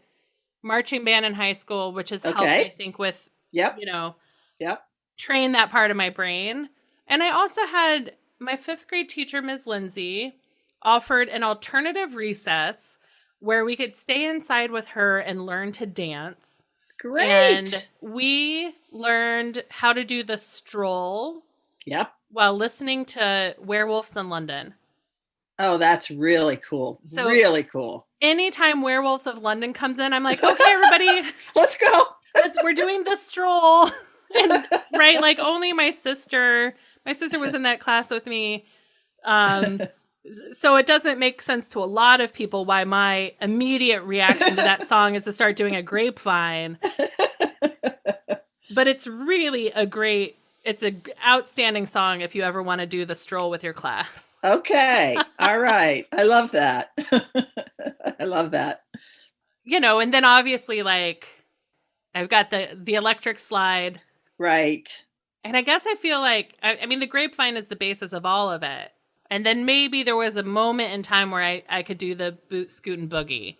marching band in high school, which has helped, I think, with, train that part of my brain. And I also had my 5th grade teacher, Ms. Lindsay, offered an alternative recess where we could stay inside with her and learn to dance. Great. And we learned how to do the stroll. Yep. While listening to Werewolves in London. Oh, that's really cool. So really cool. Anytime Werewolves of London comes in, I'm like, okay, everybody. Let's go. We're doing the stroll. And, right? Like, only my sister was in that class with me. So it doesn't make sense to a lot of people why my immediate reaction to that song is to start doing a Grapevine. But it's really it's an outstanding song if you ever want to do the stroll with your class. Okay. All right. I love that. I love that. And then obviously, like, I've got the electric slide. Right. And I guess I feel like, I mean, the Grapevine is the basis of all of it. And then maybe there was a moment in time where I could do the boot, scoot, and boogie.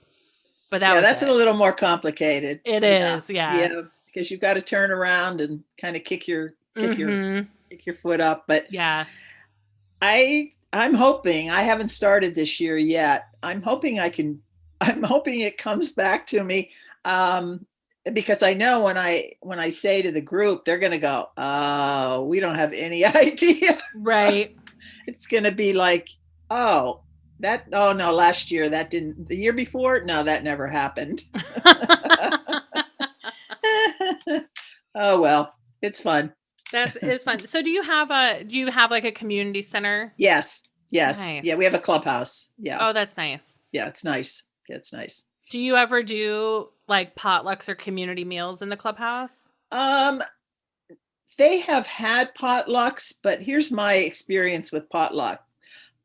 But that's a little more complicated. It is, yeah. Yeah, because you've got to turn around and kind of kick your foot up. But yeah, I'm hoping, I haven't started this year yet. I'm hoping it comes back to me. Because I know when I say to the group, they're going to go, oh, we don't have any idea. Right. It's going to be like, oh no, last year that didn't, the year before, no, that never happened. Oh, well, it's fun. That is fun. So do you have like a community center? Yes. Nice. Yeah, we have a clubhouse. Yeah. Oh, that's nice. Yeah, it's nice. It's nice. Do you ever do like potlucks or community meals in the clubhouse? They have had potlucks, but here's my experience with potluck.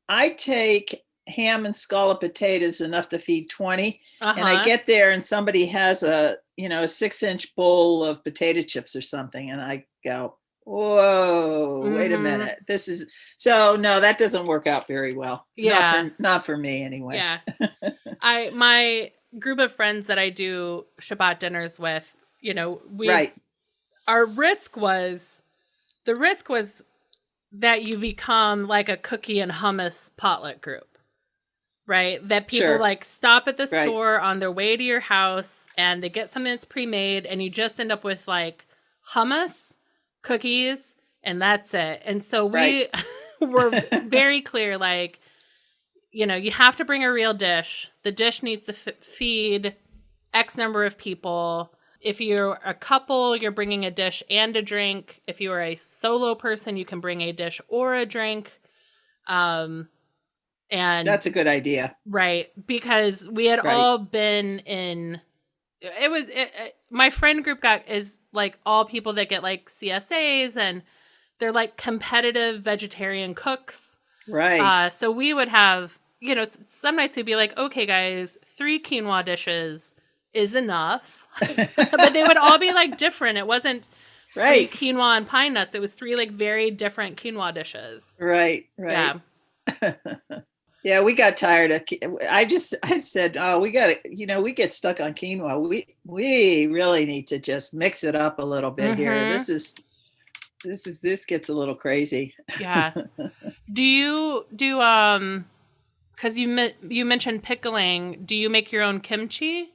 I take ham and scallop potatoes enough to feed 20, and I get there and somebody has a 6-inch bowl of potato chips or something, and I go, whoa, wait a minute. No, that doesn't work out very well. Yeah. Not for me anyway. Yeah. My group of friends that I do Shabbat dinners with, the risk was that you become like a cookie and hummus potluck group. right? That people Sure. like stop at the Right. store on their way to your house and they get something that's pre-made and you just end up with like hummus, cookies, and that's it. And so we were very clear, like, you know, you have to bring a real dish. The dish needs to feed X number of people. If you're a couple, you're bringing a dish and a drink. If you are a solo person, you can bring a dish or a drink. And That's a good idea. right, because we had all been in. My friend group is like all people that get like CSAs, and they're like competitive vegetarian cooks. Right. So we would have, you know, some nights we'd be like, okay, guys, 3 quinoa dishes is enough. But they would all be like different. It wasn't 3 quinoa and pine nuts. It was 3 like very different quinoa dishes. Right. Yeah. Yeah, we got tired of. I said, oh, we got to, you know, we get stuck on quinoa. We really need to just mix it up a little bit here. This gets a little crazy. Yeah. Do you because you mentioned pickling, do you make your own kimchi?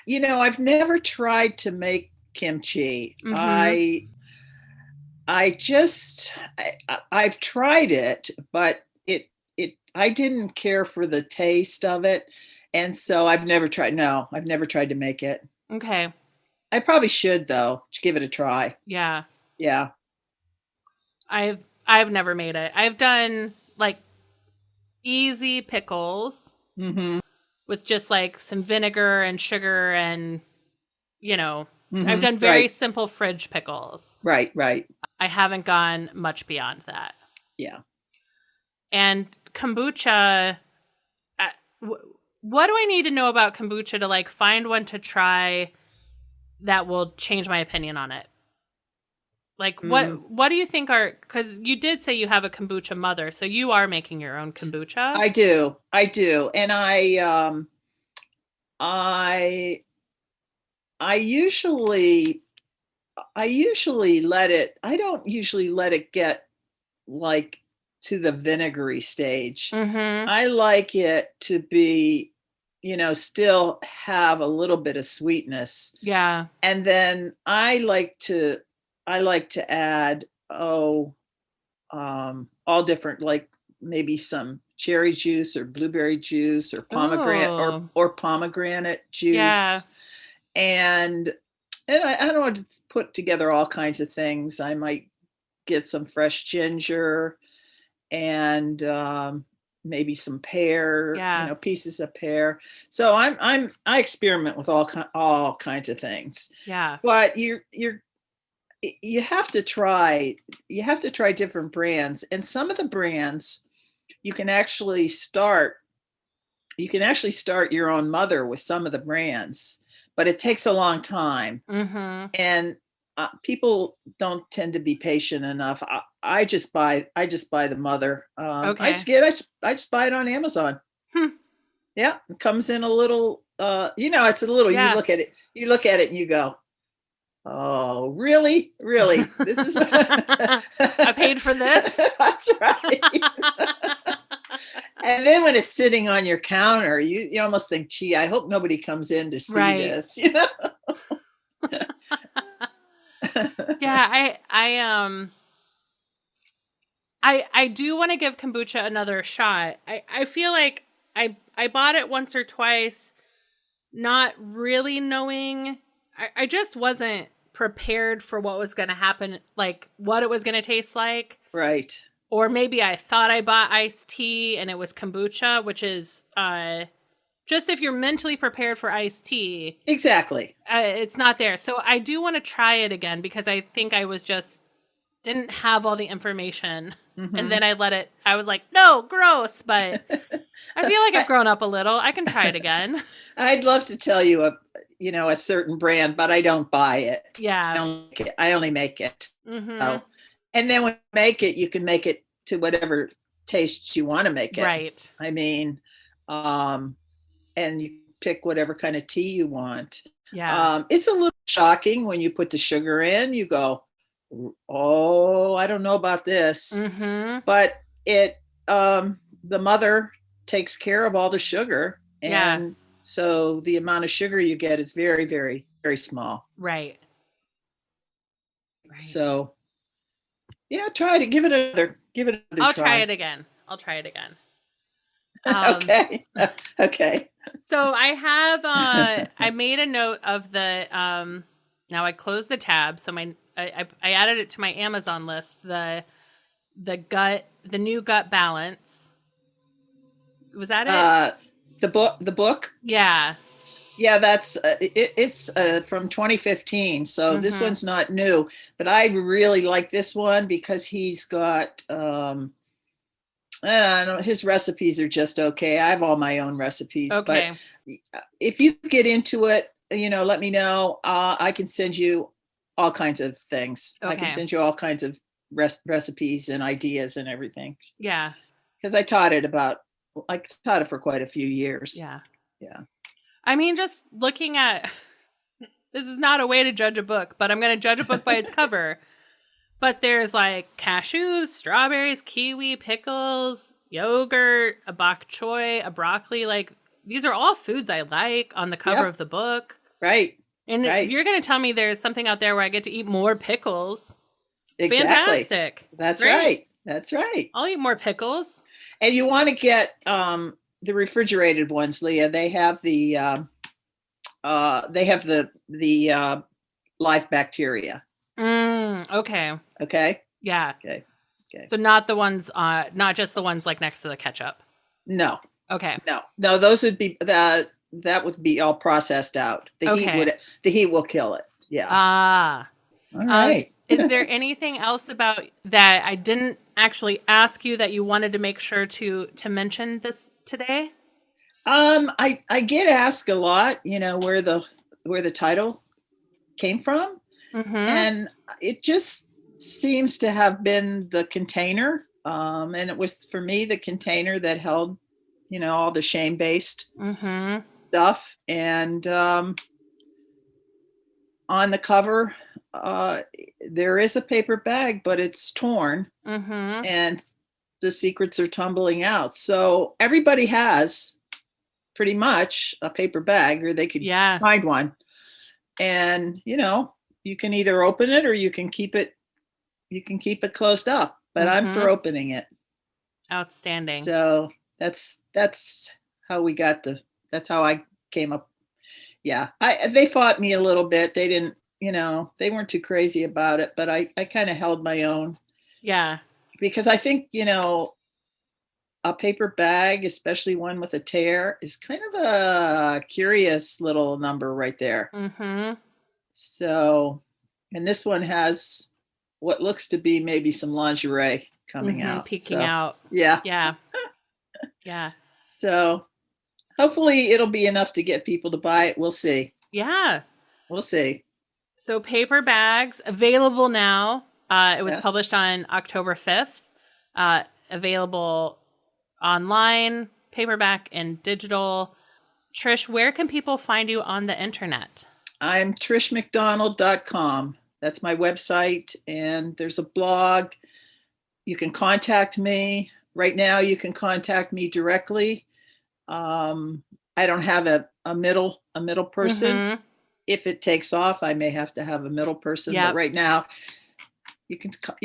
You know, I've never tried to make kimchi. I've tried it, but I didn't care for the taste of it. And so I've never tried to make it. Okay. I probably should though, to give it a try. Yeah. Yeah. I've never made it. I've done like easy pickles with just like some vinegar and sugar and, you know, I've done very simple fridge pickles. Right. I haven't gone much beyond that. Yeah. And kombucha, what do I need to know about kombucha to like find one to try that will change my opinion on it? Like what do you think because you did say you have a kombucha mother, so you are making your own kombucha? I do. And I usually let it, I don't usually let it get like to the vinegary stage. I like it to be, you know, still have a little bit of sweetness. Yeah. And then I like to add, all different, like maybe some cherry juice or blueberry juice or pomegranate or pomegranate juice. Yeah. And I don't want to put together all kinds of things. I might get some fresh ginger and maybe some pear, you know, pieces of pear. So I experiment with all kinds of things. Yeah. But you have to try different brands, and some of the brands you can actually start your own mother with some of the brands, but it takes a long time. And people don't tend to be patient enough. I just buy the mother. Okay. I just buy it on Amazon. Yeah, it comes in a little. You know, it's a little. You look at it, and you go, "Oh, really? This is." I paid for this. That's right. And then when it's sitting on your counter, you almost think, "Gee, I hope nobody comes in to see this." You know. Yeah, I do want to give kombucha another shot. I feel like I bought it once or twice, not really knowing. I just wasn't prepared for what was going to happen, like what it was going to taste like. Right. Or maybe I thought I bought iced tea and it was kombucha, which is just if you're mentally prepared for iced tea. Exactly. It's not there. So I do want to try it again because I think I didn't have all the information. And then I was like, no, gross. But I feel like I've grown up a little. I can try it again. I'd love to tell you a certain brand, but I don't buy it. Yeah. I only make it. So, and then when you make it, you can make it to whatever taste you want to make it. Right. I mean, and you pick whatever kind of tea you want. Yeah. It's a little shocking when you put the sugar in, you go, oh, I don't know about this. But the mother takes care of all the sugar. Yeah. And so the amount of sugar you get is very, very, very small. Right. So yeah, try to give it another I'll try. try it again. Okay. Okay. So I have I made a note of the now I closed the tab, so I added it to my Amazon list, the new gut balance. Was that it? The book? Yeah. Yeah, that's it's from 2015. So this one's not new, but I really like this one because he's got I don't know, his recipes are just okay. I have all my own recipes, Okay. but if you get into it, let me know. I can send you all kinds of things. I can Okay. send you all kinds of recipes and ideas and everything. Yeah. Because I taught it for quite a few years. Yeah. Yeah. I mean, just looking at this is not a way to judge a book, but I'm going to judge a book by its cover. But there's like cashews, strawberries, kiwi, pickles, yogurt, a bok choy, a broccoli. Like these are all foods I like on the cover of the book. Right. And right. if you're going to tell me there's something out there where I get to eat more pickles. Exactly. Fantastic. That's Great. right. That's right. I'll eat more pickles. And you want to get the refrigerated ones, Leah. They have the live bacteria. Okay. Okay. Yeah. Okay. So not the ones, not just the ones like next to the ketchup. No. Okay. No. Those would be that would be all processed out. The heat will kill it. Yeah. All right. Is there anything else about that I didn't actually ask you that you wanted to make sure to mention this today? I get asked a lot, where the title came from. And it just seems to have been the container. And it was, for me, the container that held, all the shame-based stuff. And on the cover, there is a paper bag, but it's torn. And the secrets are tumbling out. So everybody has pretty much a paper bag, or they could find one. And, you can either open it or you can keep it closed up, but I'm for opening it. Outstanding. So that's how that's how I came up. Yeah. They fought me a little bit. They didn't, they weren't too crazy about it, but I kind of held my own. Yeah. Because I think, a paper bag, especially one with a tear, is kind of a curious little number right there. So, and this one has what looks to be maybe some lingerie coming out. Peeking out. Yeah. Yeah. Yeah. So hopefully it'll be enough to get people to buy it. We'll see. Yeah. We'll see. So paper bags available now. It was published on October 5th. Available online, paperback, and digital. Trish, where can people find you on the internet? I'm trishmcdonald.com. That's my website, and there's a blog. You can contact me. Right now, you can contact me directly. I don't have a middle person. If it takes off, I may have to have a middle person. But right now, you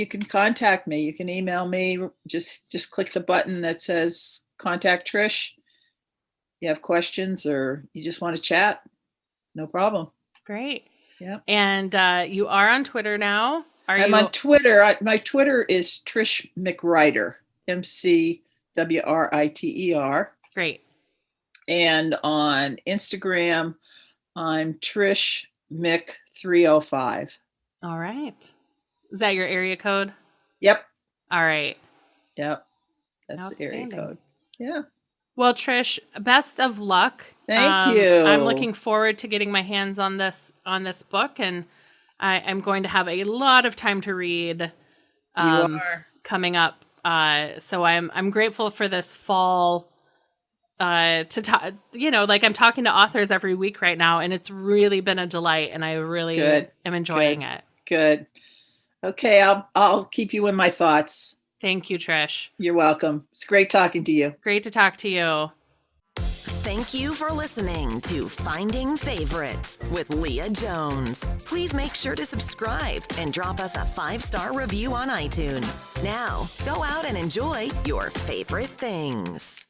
can contact me. You can email me. Just click the button that says Contact Trish. You have questions or you just want to chat, no problem. Great. Yeah. And you are on Twitter now. I'm on Twitter. My Twitter is Trish McWriter, McWriter. Great. And on Instagram, I'm Trish Mc305. All right. Is that your area code? Yep. All right. Yep. That's the area code. Yeah. Well, Trish, best of luck. Thank you. I'm looking forward to getting my hands on this book, and I'm going to have a lot of time to read. You are coming up. So I'm grateful for this fall. To talk, like I'm talking to authors every week right now, and it's really been a delight, and I really am enjoying it. Good. Okay, I'll keep you in my thoughts. Thank you, Trish. You're welcome. It's great talking to you. Great to talk to you. Thank you for listening to Finding Favorites with Leah Jones. Please make sure to subscribe and drop us a 5-star review on iTunes. Now, go out and enjoy your favorite things.